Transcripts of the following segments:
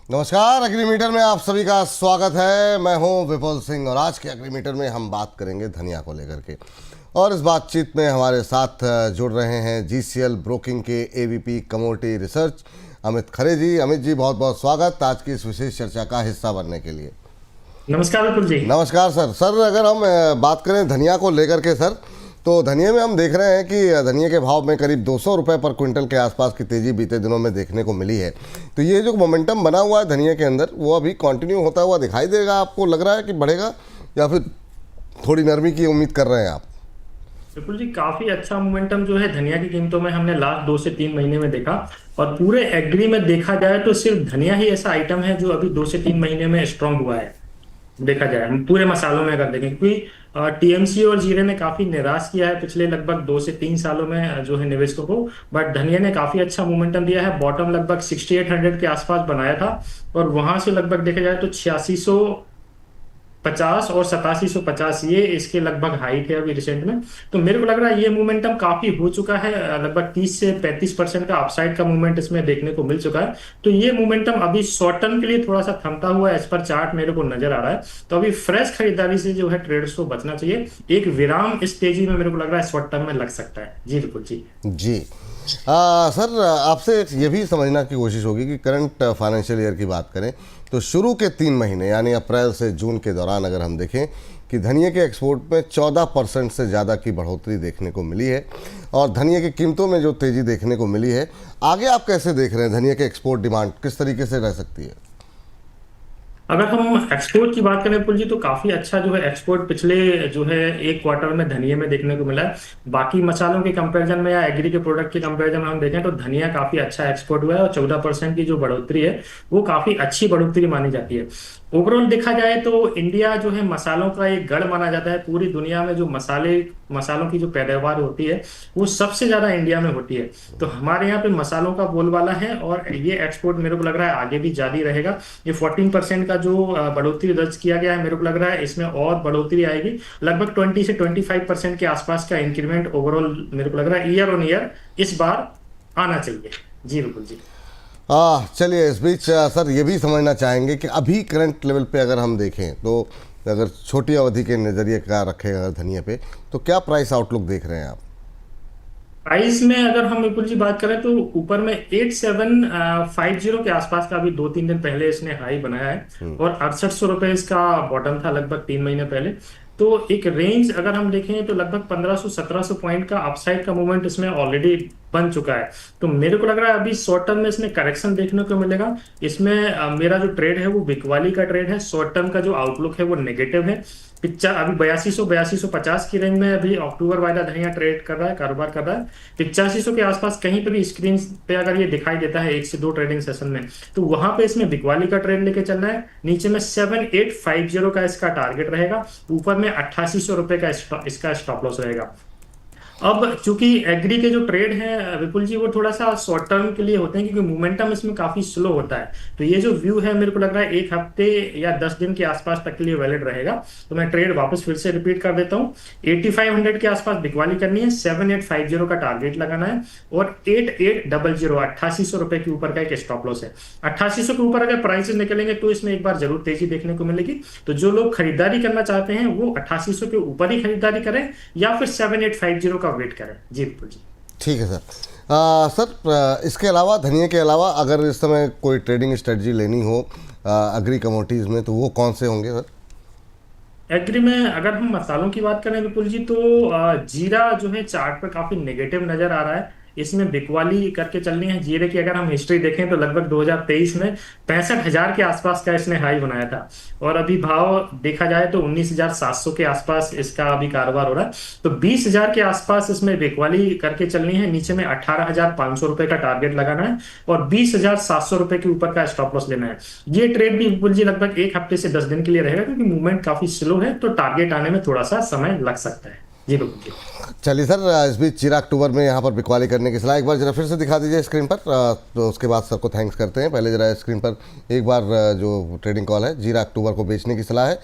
नमस्कार। अग्रीमीटर में आप सभी का स्वागत है। मैं हूं विपुल सिंह और आज के अग्रीमीटर में हम बात करेंगे धनिया को लेकर के। और इस बातचीत में हमारे साथ जुड़ रहे हैं जीसीएल ब्रोकिंग के AVP commodity research Amit Khare जी। अमित जी, बहुत बहुत स्वागत आज की इस विशेष चर्चा का हिस्सा बनने के लिए। नमस्कार विपुल जी। नमस्कार सर। सर, अगर हम बात करें धनिया को लेकर के सर, तो धनिया में हम देख रहे हैं कि धनिया के भाव में करीब 200 रुपये पर क्विंटल के आसपास की तेज़ी बीते दिनों में देखने को मिली है। तो ये जो मोमेंटम बना हुआ है धनिया के अंदर, वो अभी कंटिन्यू होता हुआ दिखाई देगा? आपको लग रहा है कि बढ़ेगा या फिर थोड़ी नरमी की उम्मीद कर रहे हैं आप? विपुल जी, काफी अच्छा मोमेंटम जो है धनिया की कीमतों में हमने लास्ट 2 से 3 महीने में देखा। और पूरे एग्री में देखा जाए तो सिर्फ धनिया ही ऐसा आइटम है जो अभी 2 से 3 महीने में स्ट्रांग हुआ है। देखा जाए पूरे मसालों में अगर देखें, क्योंकि टीएमसी और जीरे ने काफी निराश किया है पिछले लगभग 2 से 3 सालों में जो है निवेशकों को। बट धनिया ने काफी अच्छा मोमेंटम दिया है। बॉटम लगभग 6800 के आसपास बनाया था और वहां से लगभग देखा जाए तो 8650 और 8750 ये इसके लगभग हाई थे अभी रिसेंट में। तो मेरे को लग रहा है ये मोमेंटम काफी हो चुका है। लगभग 30 से 35% का अपसाइड का मूवमेंट इसमें देखने को मिल चुका है। तो ये मोमेंटम अभी शॉर्ट टर्म के लिए थोड़ा सा थमता हुआ एज पर चार्ट मेरे को नजर आ रहा है। तो अभी फ्रेश खरीदारी से जो है ट्रेडर्स को बचना चाहिए। एक विराम इस तेजी में मेरे को लग रहा है शॉर्ट टर्म में लग सकता है। जी बिल्कुल जी। जी सर, आपसे ये भी समझना की कोशिश होगी कि करंट फाइनेंशियल ईयर की बात करें तो शुरू के 3 महीने यानी अप्रैल से जून के दौरान अगर हम देखें कि धनिया के एक्सपोर्ट में 14% से ज़्यादा की बढ़ोतरी देखने को मिली है और धनिया की कीमतों में जो तेज़ी देखने को मिली है, आगे आप कैसे देख रहे हैं धनिया के एक्सपोर्ट डिमांड किस तरीके से रह सकती है? अगर हम एक्सपोर्ट की बात करें पुल जी, तो काफी अच्छा जो है एक्सपोर्ट पिछले जो है एक क्वार्टर में धनिया में देखने को मिला है। बाकी मसालों के कंपैरिजन में या एग्री के प्रोडक्ट के कंपैरिजन में हम देखें तो धनिया काफी अच्छा एक्सपोर्ट हुआ है और 14% की जो बढ़ोतरी है वो काफी अच्छी बढ़ोतरी मानी जाती है। ओवरऑल देखा जाए तो इंडिया जो है मसालों का एक गढ़ माना जाता है। पूरी दुनिया में जो मसालों की जो पैदावार होती है वो सबसे ज्यादा इंडिया में होती है। तो हमारे यहाँ पे मसालों का बोलबाला है और ये एक्सपोर्ट मेरे को लग रहा है आगे भी जारी रहेगा। ये 14% का जो बढ़ोतरी दर्ज किया गया है, मेरे को लग रहा है इसमें और बढ़ोतरी आएगी। लगभग 20 से 25% के आसपास का इंक्रीमेंट ओवरऑल मेरे को लग रहा है ईयर ऑन ईयर इस बार आना चाहिए। जी बिल्कुल जी। चलिए, इस बीच सर ये भी समझना चाहेंगे कि अभी करंट लेवल पे अगर हम देखें तो अगर छोटी अवधि के नज़रिए का रखेगा अगर धनिया पे, तो क्या प्राइस आउटलुक देख रहे हैं आप? प्राइस में अगर हम विपुल जी बात करें तो ऊपर में 8750 के आसपास का अभी 2-3 दिन पहले इसने हाई बनाया है और 6800 रुपए इसका बॉटम था लगभग 3 महीने पहले। तो एक रेंज अगर हम देखें तो लगभग 1500-1700 पॉइंट का अपसाइड का मूवमेंट इसमें ऑलरेडी बन चुका है। तो मेरे को लग रहा है अभी शॉर्ट टर्म में इसमें करेक्शन देखने को मिलेगा। इसमें मेरा जो ट्रेड है वो बिकवाली का ट्रेड है। शॉर्ट टर्म का जो आउटलुक है वो नेगेटिव है। अभी 8250 की रेंज में अभी अक्टूबर वायदा धनिया ट्रेड कर रहा है, कारोबार कर रहा है। 8500 के आसपास कहीं पे भी स्क्रीन पे अगर ये दिखाई देता है 1 से 2 ट्रेडिंग सेशन में, तो वहां पे इसमें बिकवाली का ट्रेड लेके चलना है। नीचे में 7850 का इसका टारगेट रहेगा। ऊपर में 8800 रुपए का इसका स्टॉप लॉस रहेगा। अब चूंकि एग्री के जो ट्रेड है विपुल जी वो थोड़ा सा शॉर्ट टर्म के लिए होते हैं क्योंकि मोमेंटम इसमें काफी स्लो होता है। तो ये जो व्यू है मेरे को लग रहा है 1 हफ्ते या 10 दिन के आसपास तक के लिए वैलिड रहेगा। तो मैं ट्रेड वापस फिर से रिपीट कर देता हूँ। 8500 के आसपास बिकवाली करनी है, 7850 का टारगेट लगाना है और 8800 8800 रुपए के ऊपर का एक स्टॉप लॉस है। 8800 के ऊपर अगर प्राइसेस निकलेंगे तो इसमें एक बार जरूर तेजी देखने को मिलेगी। तो जो लोग खरीदारी करना चाहते हैं वो 8800 के ऊपर ही खरीदारी करें या फिर 7850 का वेट करें। जी बिल्कुल जी। ठीक है सर। सर, इसके अलावा धनिया के अलावा अगर इस समय कोई ट्रेडिंग स्ट्रेटजी लेनी हो एग्री कमोडिटीज़ में, तो वो कौन से होंगे सर? एग्री में अगर हम मसालों की बात करें विपुल जी तो जीरा जो है चार्ट पर काफी नेगेटिव नजर आ रहा है। इसमें बिकवाली करके चलनी है। जीरे की अगर हम हिस्ट्री देखें तो लगभग 2023 में 65,000 के आसपास का इसने हाई बनाया था और अभी भाव देखा जाए तो 19,700 के आसपास इसका अभी कारोबार हो रहा है। तो 20,000 के आसपास इसमें बिकवाली करके चलनी है। नीचे में 18,500 रुपए का टारगेट लगाना है और 20,700 रुपए के ऊपर का स्टॉप लॉस लेना है। ये ट्रेड भी विपुल जी लगभग 1 हफ्ते से 10 दिन के लिए रहेगा क्योंकि मूवमेंट काफी स्लो है। तो टारगेट आने में थोड़ा सा समय लग सकता है। जी बिल्कुल जी। चलिए सर, इस बीच 13 अक्टूबर में यहाँ पर बिकवाली करने की सलाह एक बार जरा फिर से दिखा दीजिए स्क्रीन पर, तो उसके बाद सर को थैंक्स करते हैं। पहले जरा स्क्रीन पर एक बार जो ट्रेडिंग कॉल है, 13 अक्टूबर को बेचने की सलाह है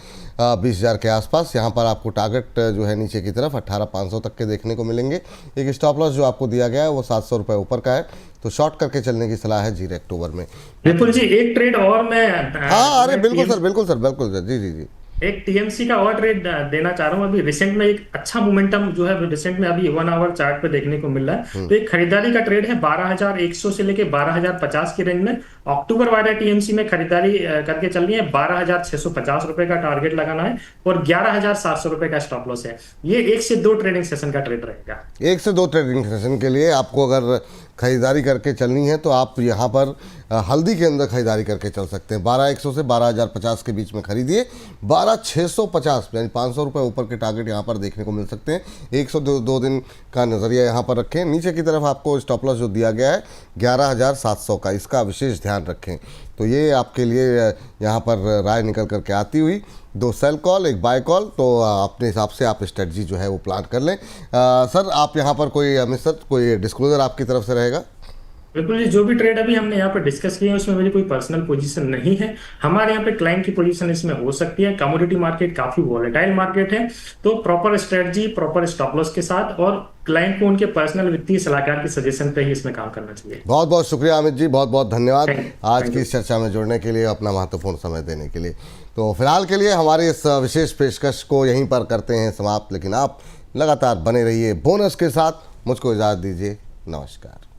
20,000 के आसपास। यहाँ पर आपको टारगेट जो है नीचे की तरफ 18,500 तक के देखने को मिलेंगे। एक स्टॉप लॉस जो आपको दिया गया है वो 700 रुपये ऊपर का है, तो शॉर्ट करके चलने की सलाह है 13 अक्टूबर में। बिल्कुल जी, एक ट्रेड और मैं हाँ, अरे बिल्कुल सर, बिल्कुल सर, बिल्कुल सर, जी जी जी। एक टीएमसी का और ट्रेड देना चाह रहा हूँ। अभी रिसेंट में एक अच्छा मोमेंटम जो है रिसेंट में अभी 1 आवर चार्ट पे देखने को मिल रहा है। तो एक खरीदारी का ट्रेड है 12,100 से लेके 12,050 की रेंज में। अक्टूबर वाले टीएमसी में खरीदारी करके चल रही है। 12,650 रुपए का टारगेट लगाना है और 11,700 रुपए का स्टॉप लॉस है। ये 1 से 2 ट्रेडिंग सेशन का ट्रेड रहेगा। 1 से 2 ट्रेडिंग सेशन के लिए आपको अगर खरीदारी करके चलनी है तो आप यहाँ पर हल्दी के अंदर खरीदारी करके चल सकते हैं। 12,100 से 12,050 के बीच में खरीदिए। 12,650 यानी 500 रुपये ऊपर के टारगेट यहाँ पर देखने को मिल सकते हैं। 102 दिन का नज़रिया यहाँ पर रखें। नीचे की तरफ आपको स्टॉप लॉस जो दिया गया है 11,700 का, इसका विशेष ध्यान रखें। तो ये आपके लिए यहाँ पर राय निकल करके आती हुई 2 सेल कॉल 1 बाय कॉल, तो अपने हिसाब से आप स्ट्रेटजी जो है वो प्लान कर लें। सर आप यहाँ पर कोई अमित सर कोई डिस्क्लोजर आपकी तरफ से रहेगा? बिल्कुल जी, जो भी ट्रेड अभी हमने यहाँ पे डिस्कस किए हैं उसमें मेरी कोई पर्सनल पोजीशन नहीं है। हमारे यहाँ पे क्लाइंट की पोजीशन इसमें हो सकती है। कमोडिटी मार्केट काफी वॉलेटाइल मार्केट है, तो proper strategy, proper stop loss के साथ और क्लाइंट को उनके पर्सनल वित्तीय सलाहकार के सजेशन पे ही इसमें काम करना चाहिए। बहुत बहुत शुक्रिया अमित जी, बहुत बहुत धन्यवाद आज Thank की इस चर्चा में जुड़ने के लिए, अपना महत्वपूर्ण समय देने के लिए। तो फिलहाल के लिए हमारी इस विशेष पेशकश को यहीं पर करते हैं समाप्त, लेकिन आप लगातार बने रहिए बोनस के साथ। मुझको इजाज़त दीजिए, नमस्कार।